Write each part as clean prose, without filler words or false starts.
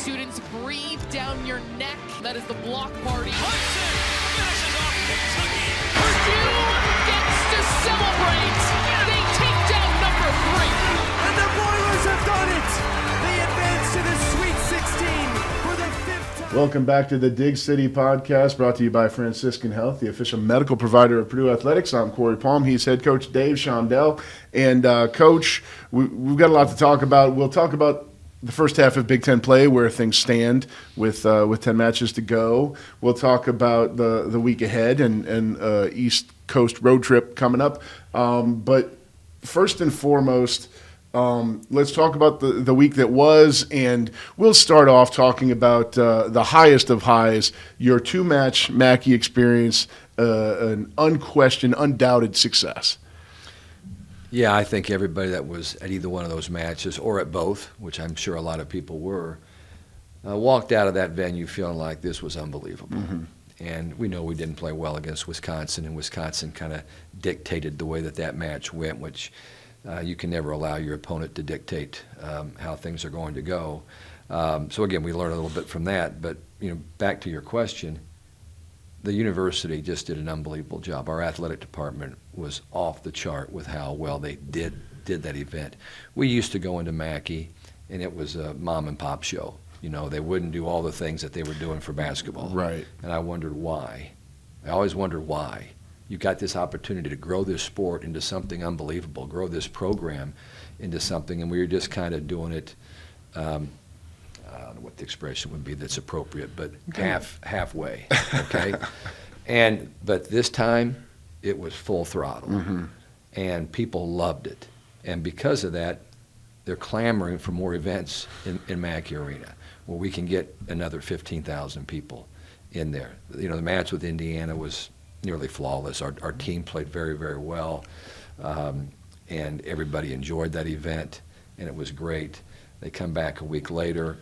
students breathe down your neck. That is the block party. Hudson finishes off Kentucky. Purdue gets to celebrate. They take down number 3. And the Boilers have done it. They advance to the Sweet 16 for the 5th time. Welcome back to the Dig City podcast, brought to you by Franciscan Health, the official medical provider of Purdue Athletics. I'm Corey Palm. He's head coach Dave Shondell. And Coach, we've got a lot to talk about. We'll talk about the first half of Big Ten play, where things stand with 10 matches to go. We'll talk about the week ahead and East Coast road trip coming up. But first and foremost, let's talk about the week that was, and we'll start off talking about the highest of highs, your two-match Mackey experience, an unquestioned, undoubted success. Yeah, I think everybody that was at either one of those matches, or at both, which I'm sure a lot of people were, walked out of that venue feeling like this was unbelievable. Mm-hmm. And we know we didn't play well against Wisconsin, and Wisconsin kind of dictated the way that match went, which you can never allow your opponent to dictate how things are going to go. So again, we learned a little bit from that. But back to your question, the university just did an unbelievable job. Our athletic department was off the chart with how well they did that event. We used to go into Mackey, and it was a mom and pop show. They wouldn't do all the things that they were doing for basketball. Right. And I wondered why. I always wondered why. You got this opportunity to grow this sport into something unbelievable, grow this program into something, and we were just kind of doing it, I don't know what the expression would be that's appropriate, but halfway, okay? But this time, it was full throttle, mm-hmm. and people loved it. And because of that, they're clamoring for more events in Mackey Arena, where we can get another 15,000 people in there. The match with Indiana was nearly flawless. Our team played very, very well, and everybody enjoyed that event, and it was great. They come back a week later.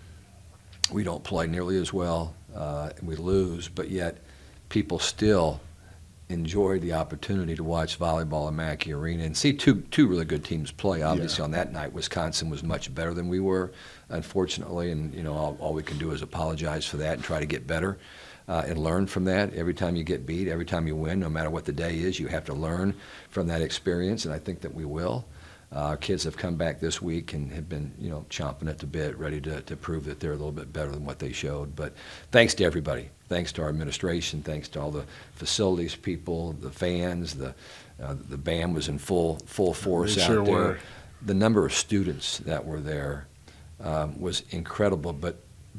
We don't play nearly as well, and we lose, but yet people still enjoyed the opportunity to watch volleyball in Mackey Arena and see two really good teams play. Obviously, on that night, Wisconsin was much better than we were, unfortunately, and all we can do is apologize for that and try to get better. And learn from that. Every time you get beat, every time you win, no matter what the day is, you have to learn from that experience, and I think that we will. Our kids have come back this week and have been, chomping at the bit, ready to prove that they're a little bit better than what they showed. But thanks to everybody. Thanks to our administration. Thanks to all the facilities people, the fans. The band was in full force out there. Were. The number of students that were there was incredible. But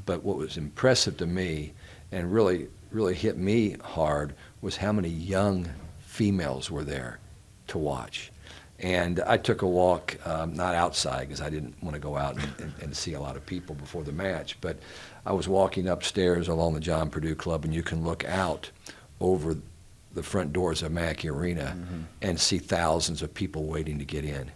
what was impressive to me and really hit me hard was how many young females were there to watch. And I took a walk, not outside because I didn't want to go out and see a lot of people before the match, but I was walking upstairs along the John Purdue Club, and you can look out over the front doors of Mackey Arena mm-hmm. and see thousands of people waiting to get in.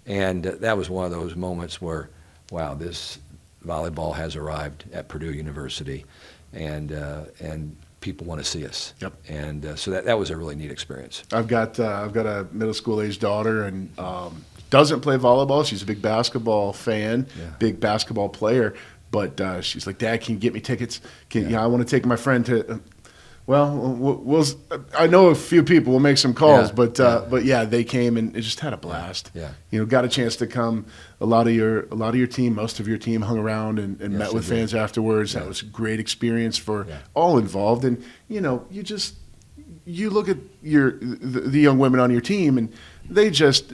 And that was one of those moments where, wow, this volleyball has arrived at Purdue University. And people want to see us. Yep. And so that was a really neat experience. I've got a middle school age daughter, and doesn't play volleyball. She's a big basketball fan, big basketball player. But she's like, Dad, can you get me tickets? I want to take my friend to. We'll I know a few people. We'll make some calls, but they came and it just had a blast. Yeah. Got a chance to come. A lot of your team, most of your team, hung around and met with fans afterwards. Yeah. That was a great experience for all involved. And you look at the young women on your team, and they just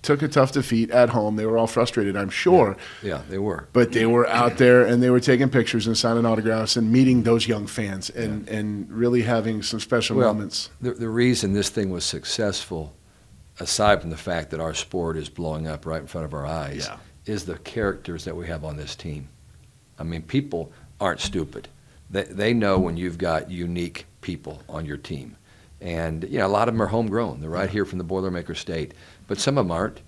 took a tough defeat at home. They were all frustrated, I'm sure. Yeah, they were. But they were out there, and they were taking pictures and signing autographs and meeting those young fans and really having some special moments. The reason this thing was successful, aside from the fact that our sport is blowing up right in front of our eyes, is the characters that we have on this team. I mean, people aren't stupid. They know when you've got unique people on your team. And, a lot of them are homegrown. They're right here from the Boilermaker State. But some of them aren't,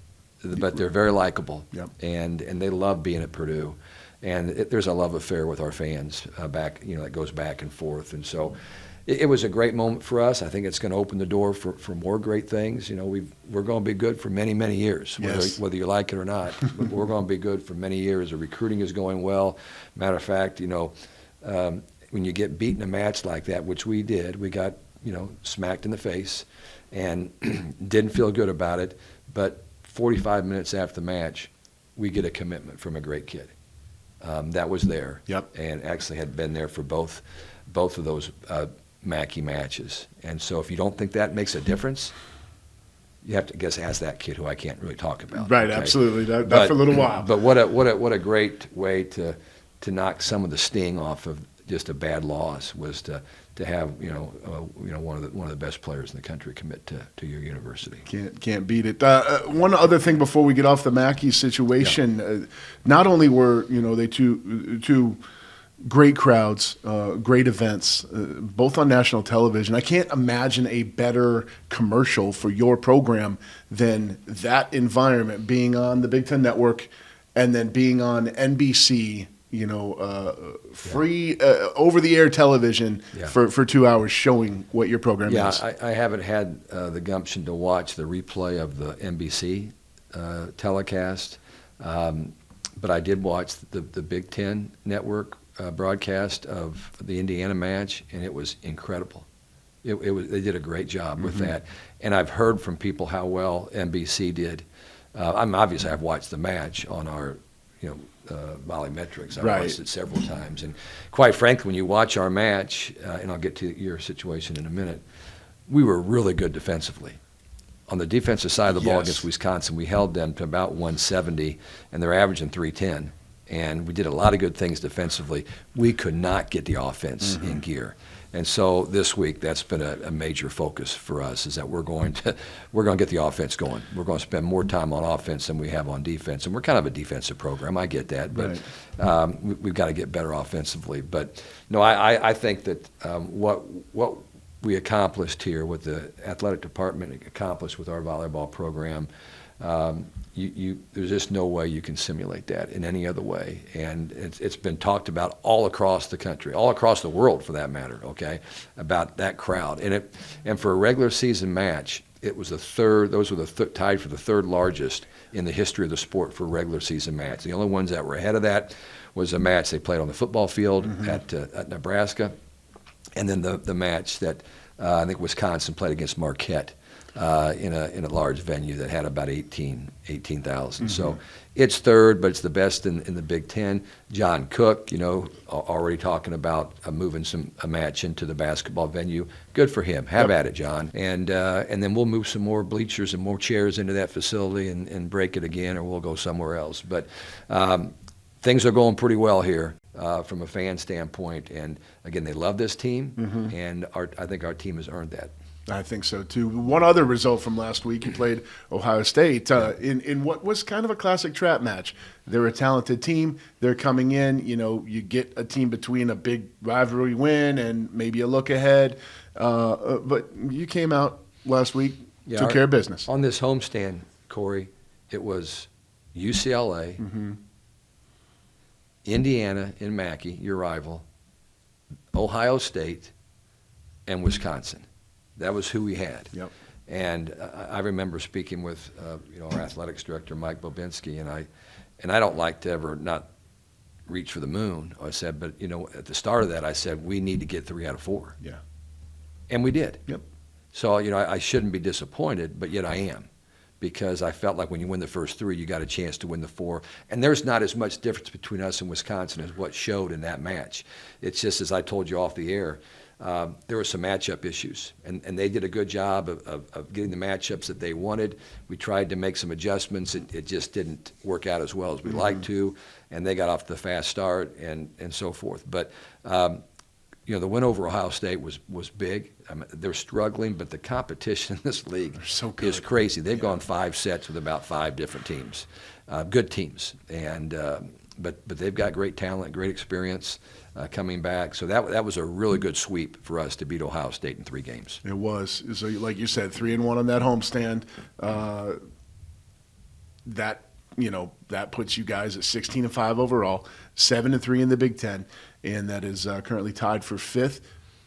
but they're very likable. Yep. And they love being at Purdue. And there's a love affair with our fans back, that goes back and forth. And so it was a great moment for us. I think it's going to open the door for more great things. You know, we're going to be good for many, many years, whether you like it or not. But we're going to be good for many years. The recruiting is going well. Matter of fact, you know, when you get beat in a match like that, which we did, we got, you know, smacked in the face and didn't feel good about it. But 45 minutes after the match, we get a commitment from a great kid that was there. Yep. And actually had been there for both of those Mackey matches. And so if you don't think that makes a difference, you have to ask that kid who I can't really talk about. Right, okay? absolutely. That for a little while. But what a great way to knock some of the sting off of just a bad loss was to have one of the best players in the country commit to your university. Can't beat it. One other thing before we get off the Mackey situation, not only were they two great crowds, great events, both on national television. I can't imagine a better commercial for your program than that environment, being on the Big Ten Network and then being on NBC. Free over-the-air television for 2 hours showing what your program is. Yeah, I haven't had the gumption to watch the replay of the NBC telecast, but I did watch the Big Ten Network broadcast of the Indiana match, and it was incredible. They did a great job with that, and I've heard from people how well NBC did. Obviously I've watched the match on our volumetrics. I've watched it several times. And quite frankly, when you watch our match, and I'll get to your situation in a minute, we were really good defensively. On the defensive side of the ball against Wisconsin, we held them to about 170, and they're averaging 310. And we did a lot of good things defensively. We could not get the offense in gear. And so this week, that's been a major focus for us, is that we're going to get the offense going. We're going to spend more time on offense than we have on defense. And we're kind of a defensive program. I get that. But we've got to get better offensively. But, no, I think that what we accomplished here, what the athletic department accomplished with our volleyball program, there's just no way you can simulate that in any other way. And it's been talked about all across the country, all across the world for that matter, okay, about that crowd. And for a regular season match, it was those were tied for the third largest in the history of the sport for a regular season match. The only ones that were ahead of that was a match they played on the football field at Nebraska, and then the match that I think Wisconsin played against Marquette. In a large venue that had about 18,000. So it's third, but it's the best in the Big Ten. John Cook, already talking about moving a match into the basketball venue. Good for him. Have at it, John. And then we'll move some more bleachers and more chairs into that facility and break it again, or we'll go somewhere else. But things are going pretty well here. From a fan standpoint, and again, they love this team, and I think our team has earned that. I think so too. One other result from last week, you played Ohio State in what was kind of a classic trap match. They're a talented team. They're coming in. You get a team between a big rivalry win and maybe a look ahead. But you came out last week, took care of business. On this homestand, Corey, it was UCLA, Indiana in Mackey, your rival, Ohio State, and Wisconsin. That was who we had. Yep. And I remember speaking with our athletics director, Mike Bobinski, and I don't like to ever not reach for the moon. I said, but at the start of that, I said we need to get 3 out of 4. Yeah. And we did. Yep. So I shouldn't be disappointed, but yet I am, because I felt like when you win the first 3, you got a chance to win the 4. And there's not as much difference between us and Wisconsin as what showed in that match. It's just, as I told you off the air, there were some matchup issues, and they did a good job of getting the matchups that they wanted. We tried to make some adjustments. It just didn't work out as well as we'd like to, and they got off to the fast start and so forth. But the win over Ohio State was big. I mean, they're struggling, but the competition in this league is crazy. They've gone 5 sets with about 5 different teams, good teams, and but they've got great talent, great experience. Coming back. So that was a really good sweep for us to beat Ohio State in 3 games. It was. So like you said, 3-1 on that homestand. That puts you guys at 16-5 overall, 7-3 in the Big Ten, and that is currently tied for 5th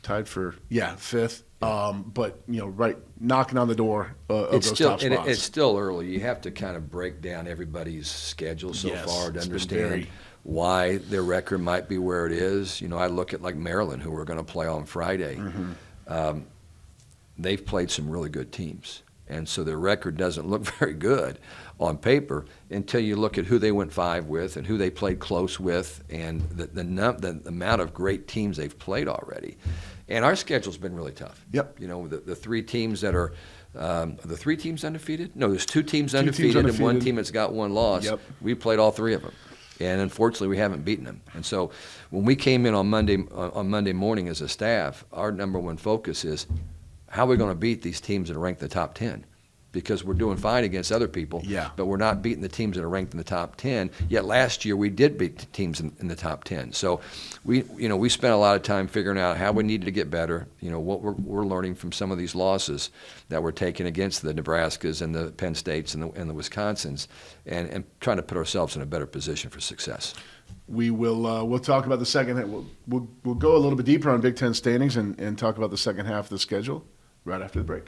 tied for fifth. But right knocking on the door of those top spots. It's still early. You have to kind of break down everybody's schedule so far to understand why their record might be where it is. I look at like Maryland, who we're going to play on Friday. They've played some really good teams, and so their record doesn't look very good on paper until you look at who they went 5 with and who they played close with, and the amount of great teams they've played already. And our schedule's been really tough. Yep. The 3 teams that are the 3 teams undefeated? No, there's 2 teams undefeated and 1 team that's got 1 loss. Yep. We played all 3 of them, and unfortunately we haven't beaten them. And so when we came in on Monday morning as a staff, our number 1 focus is how are we going to beat these teams that are ranked in the top 10? Because we're doing fine against other people, but we're not beating the teams that are ranked in the top 10. Yet last year we did beat the teams in the top 10. So we spent a lot of time figuring out how we needed to get better. What we're learning from some of these losses that we're taking against the Nebraskas and the Penn States and the Wisconsins, and trying to put ourselves in a better position for success. We will we'll talk about the second half. We'll go a little bit deeper on Big Ten standings and talk about the second half of the schedule right after the break.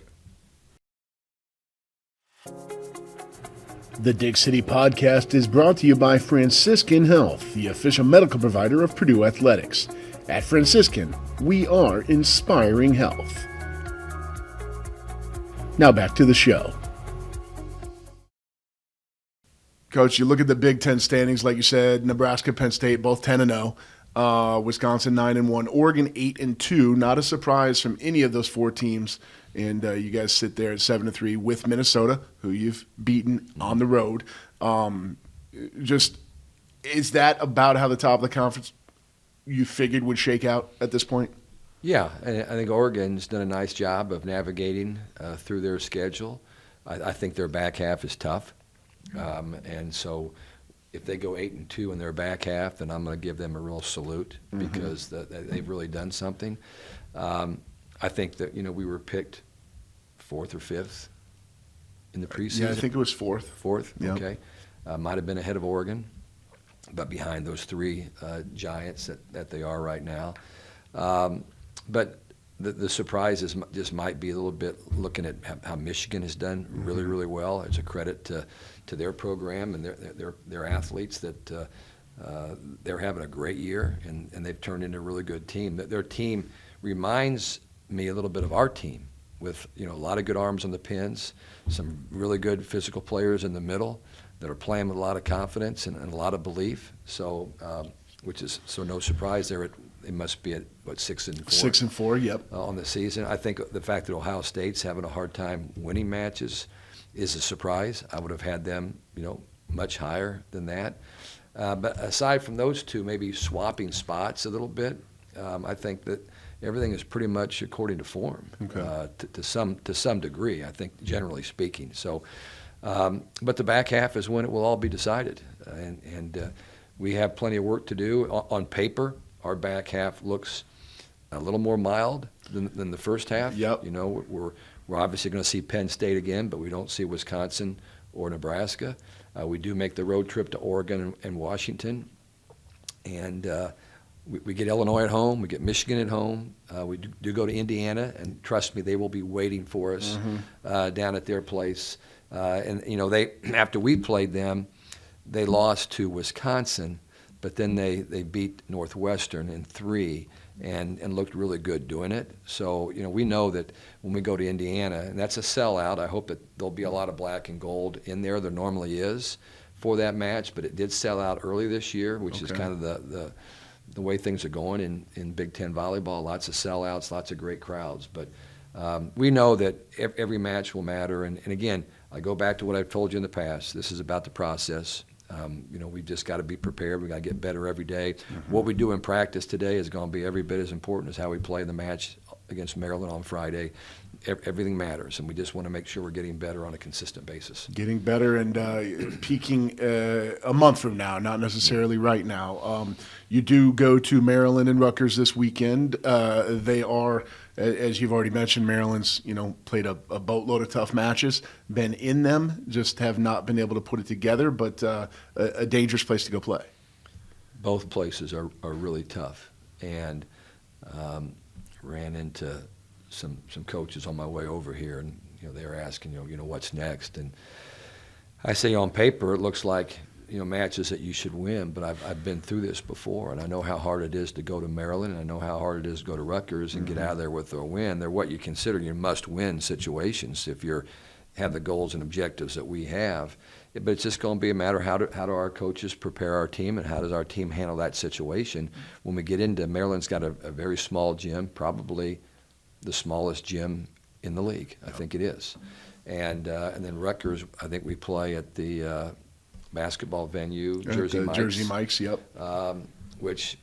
The Dig City Podcast is brought to you by Franciscan Health, the official medical provider of Purdue Athletics. At Franciscan, we are inspiring health. Now back to the show. Coach, you look at the Big Ten standings, like you said, Nebraska, Penn State, both 10-0. Wisconsin 9-1, Oregon 8-2. Not a surprise from any of those 4 teams. And you guys sit there at 7-3 with Minnesota, who you've beaten on the road. Is that about how the top of the conference you figured would shake out at this point? Yeah, and I think Oregon's done a nice job of navigating through their schedule. I think their back half is tough, and so if they go 8-2 in their back half, then I'm going to give them a real salute because they've really done something. I think that we were picked 4th or 5th in the preseason. Yeah, I think it was 4th. 4th, yep. Okay. Might have been ahead of Oregon, but behind those 3 giants that they are right now. But the surprise just might be a little bit looking at how Michigan has done really, really well. It's a credit to their program and their athletes that they're having a great year, and they've turned into a really good team. Their team reminds me a little bit of our team, with a lot of good arms on the pins, some really good physical players in the middle that are playing with a lot of confidence and a lot of belief. So, which is no surprise there. They must be at 6-4. 6-4, yep. On the season. I think the fact that Ohio State's having a hard time winning matches is a surprise. I would have had them, much higher than that. But aside from those 2, maybe swapping spots a little bit, I think that everything is pretty much according to form, to some degree, I think, generally speaking. So, but the back half is when it will all be decided, and we have plenty of work to do. On paper, our back half looks a little more mild than the first half. Yep. We're obviously going to see Penn State again, but we don't see Wisconsin or Nebraska. We do make the road trip to Oregon and Washington, and we get Illinois at home, we get Michigan at home, we do go to Indiana, and trust me, they will be waiting for us down at their place. And they after we played them, they lost to Wisconsin, but then they beat Northwestern in 3 and looked really good doing it. So we know that when we go to Indiana, and that's a sellout. I hope that there'll be a lot of black and gold in there. There normally is for that match, but it did sell out early this year, which is kind of the way things are going in Big Ten volleyball. Lots of sellouts, lots of great crowds. But we know that every match will matter. And again, I go back to what I've told you in the past. This is about the process. We've just got to be prepared. We've got to get better every day. What we do in practice today is going to be every bit as important as how we play the match against Maryland on Friday. Everything matters, and we just want to make sure we're getting better on a consistent basis. Getting better and peaking a month from now, not necessarily right now. You do go to Maryland and Rutgers this weekend. They are, as you've already mentioned, Maryland's played a boatload of tough matches, been in them, just have not been able to put it together, but a dangerous place to go play. Both places are really tough, and ran into some coaches on my way over here, and they were asking, what's next, and I say on paper it looks like matches that you should win, but I've been through this before, and I know how hard it is to go to Maryland, and I know how hard it is to go to Rutgers and get out of there with a win. They're what you consider your must-win situations if you have the goals and objectives that we have. But it's just going to be a matter of how do our coaches prepare our team, and how does our team handle that situation. When we get into Maryland's got a very small gym, probably the smallest gym in the league. I think it is. And then Rutgers, I think we play at the basketball venue, Jersey Mike's. Jersey Mike's, yep. Which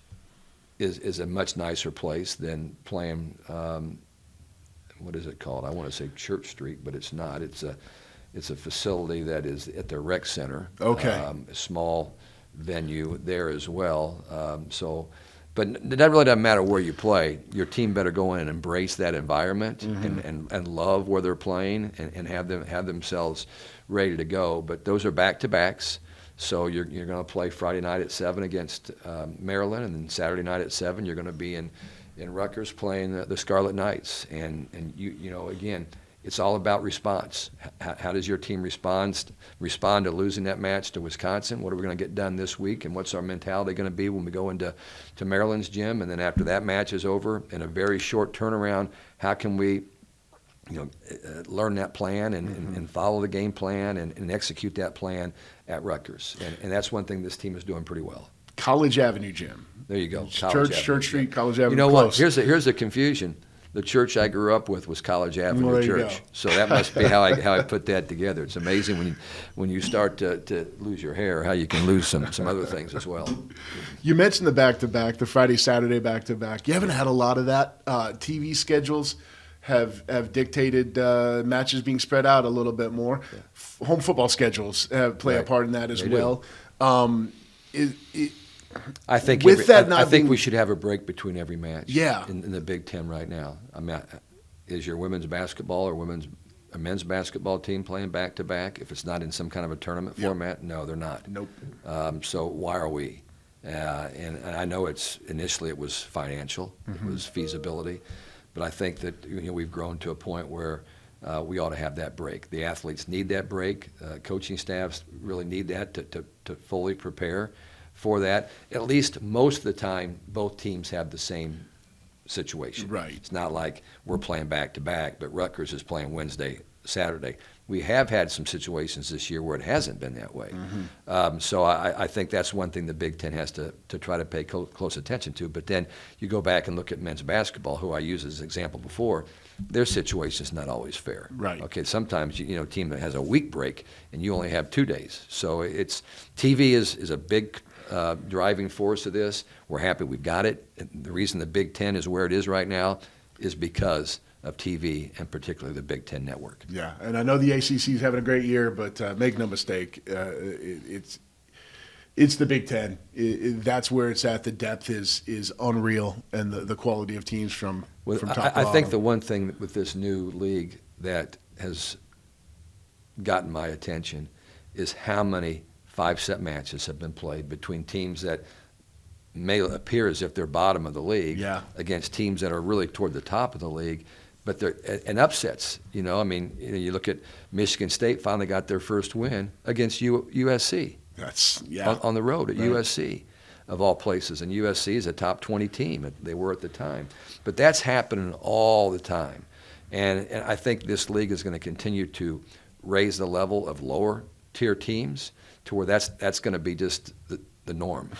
is a much nicer place than playing, what is it called? I want to say Church Street, but it's not. It's a facility that is at the rec center. Okay. A small venue there as well. But it really doesn't matter where you play. Your team better go in and embrace that environment and love where they're playing and have themselves ready to go. But those are back-to-backs. So you're going to play Friday night at 7 against Maryland, and then Saturday night at 7 you're going to be in Rutgers playing the Scarlet Knights. And again, it's all about response. How does your team respond to losing that match to Wisconsin? What are we going to get done this week, and what's our mentality going to be when we go into Maryland's gym? And then after that match is over, in a very short turnaround, how can we learn that plan and follow the game plan and execute that plan at Rutgers? And that's one thing this team is doing pretty well. College Avenue Gym. There you go. Church Street, College Avenue. You know close. what? Here's the confusion. The church I grew up with was College Avenue Well, there you Church, go. so that must be how I put that together. It's amazing when you start to lose your hair, how you can lose some other things as well. You mentioned the back-to-back, the Friday-Saturday back-to-back. You haven't had a lot of that. TV schedules have dictated matches being spread out a little bit more. Yeah. Home football schedules play a part in that as well. I think we should have a break between every match. Yeah. In the Big Ten right now. I mean, is your women's basketball or men's basketball team playing back to back? If it's not in some kind of a tournament format, no, they're not. Nope. So why are we? And I know initially it was financial, it was feasibility, but I think that we've grown to a point where we ought to have that break. The athletes need that break. Coaching staffs really need that to fully prepare for that. At least most of the time, both teams have the same situation. Right. It's not like we're playing back-to-back, but Rutgers is playing Wednesday, Saturday. We have had some situations this year where it hasn't been that way. So I think that's one thing the Big Ten has to try to pay close attention to. But then you go back and look at men's basketball, who I used as an example before. Their situation is not always fair. Right. Okay, sometimes a team that has a week break and you only have 2 days. So TV is a big driving force of this. We're happy we've got it. And the reason the Big Ten is where it is right now is because of TV, and particularly the Big Ten Network. Yeah, and I know the ACC is having a great year, but make no mistake, it's the Big Ten. That's where it's at. The depth is unreal, and the quality of teams from top to bottom. I think the one thing with this new league that has gotten my attention is how many 5-set matches have been played between teams that may appear as if they're bottom of the league against teams that are really toward the top of the league. But and upsets, you look at Michigan State finally got their first win against USC. That's on the road at USC, of all places. And USC is a top 20 team. They were at the time. But that's happening all the time. And I think this league is going to continue to raise the level of lower tier teams to where that's going to be just the norm,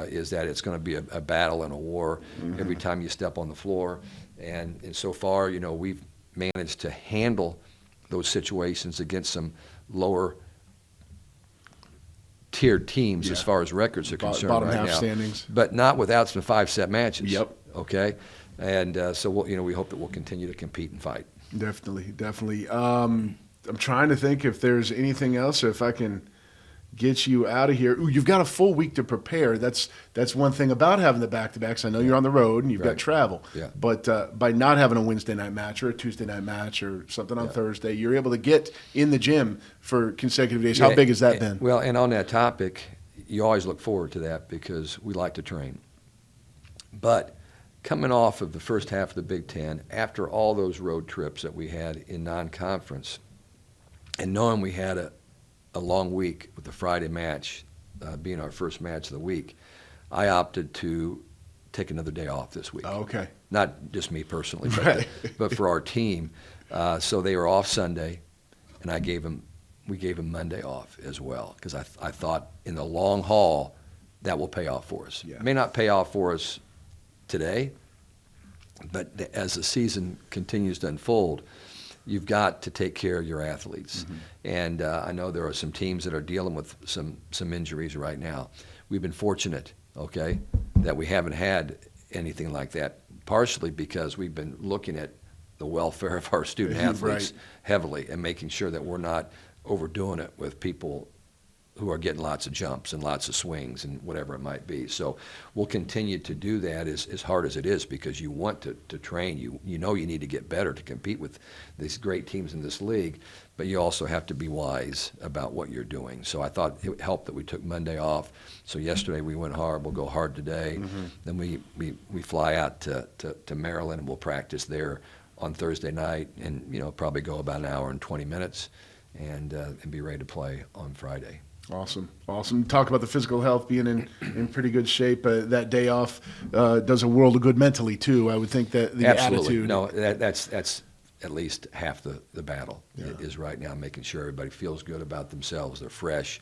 is that it's going to be a battle and a war every time you step on the floor. And so far, we've managed to handle those situations against some lower tiered teams as far as records are concerned bottom right half now. Standings. But not without some 5-set matches. Yep. Okay? And so we hope that we'll continue to compete and fight. Definitely. I'm trying to think if there's anything else, or if I can get you out of here. Ooh, you've got a full week to prepare. That's one thing about having the back-to-backs. I know you're on the road and you've got travel. Yeah. But by not having a Wednesday night match or a Tuesday night match or something on Thursday, you're able to get in the gym for consecutive days. How big has that been? Well, and on that topic, you always look forward to that because we like to train. But coming off of the first half of the Big Ten, after all those road trips that we had in non-conference, and knowing we had a long week with the Friday match being our first match of the week, I opted to take another day off this week. Oh, okay. Not just me personally, but, Right. but for our team. So they were off Sunday, and we gave them Monday off as well, because I thought in the long haul that will pay off for us. Yeah. It may not pay off for us today, but as the season continues to unfold, you've got to take care of your athletes. Mm-hmm. And I know there are some teams that are dealing with some injuries right now. We've been fortunate, okay, that we haven't had anything like that, partially because we've been looking at the welfare of our student athletes Right. heavily and making sure that we're not overdoing it with people who are getting lots of jumps and lots of swings and whatever it might be. So we'll continue to do that as hard as it is, because you want to train. You know you need to get better to compete with these great teams in this league, but you also have to be wise about what you're doing. So I thought it helped that we took Monday off. So yesterday we went hard. We'll go hard today. Mm-hmm. Then we fly out to Maryland, and we'll practice there on Thursday night, and probably go about an hour and 20 minutes and be ready to play on Friday. Awesome. Talk about the physical health, being in pretty good shape. That day off does a world of good mentally too. I would think that the Absolutely. attitude. No, that's at least half the battle. Yeah. Is right now making sure everybody feels good about themselves. They're fresh,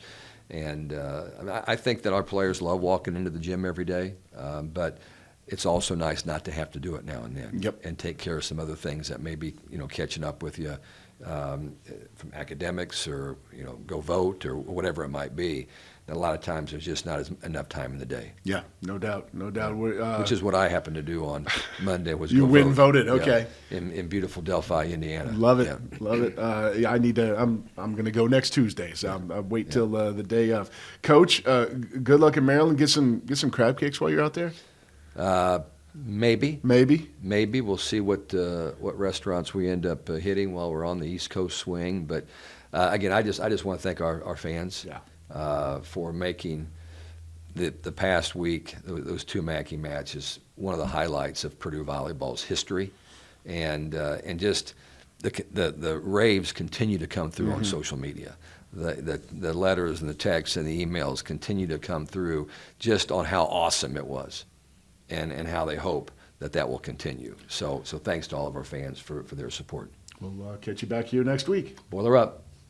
and I think that our players love walking into the gym every day. But it's also nice not to have to do it now and then. Yep. And take care of some other things that may be catching up with you. From academics, or go vote, or whatever it might be. And a lot of times there's just not enough time in the day. Yeah, no doubt. Which is what I happened to do on Monday. Was You go went and vote. voted, okay. Yeah, in beautiful Delphi, Indiana. Love it, Yeah. love it. I need to. I'm going to go next Tuesday, so I'll wait till the day of. Coach, good luck in Maryland. Get some crab cakes while you're out there. Maybe we'll see what restaurants we end up hitting while we're on the East Coast swing. But again, I just want to thank our fans. Yeah. For making the past week, those two Mackey matches, one of the highlights of Purdue volleyball's history, and just the raves continue to come through on social media. The letters and the texts and the emails continue to come through just on how awesome it was, and how they hope that will continue. So thanks to all of our fans for their support. We'll catch you back here next week. Boiler up.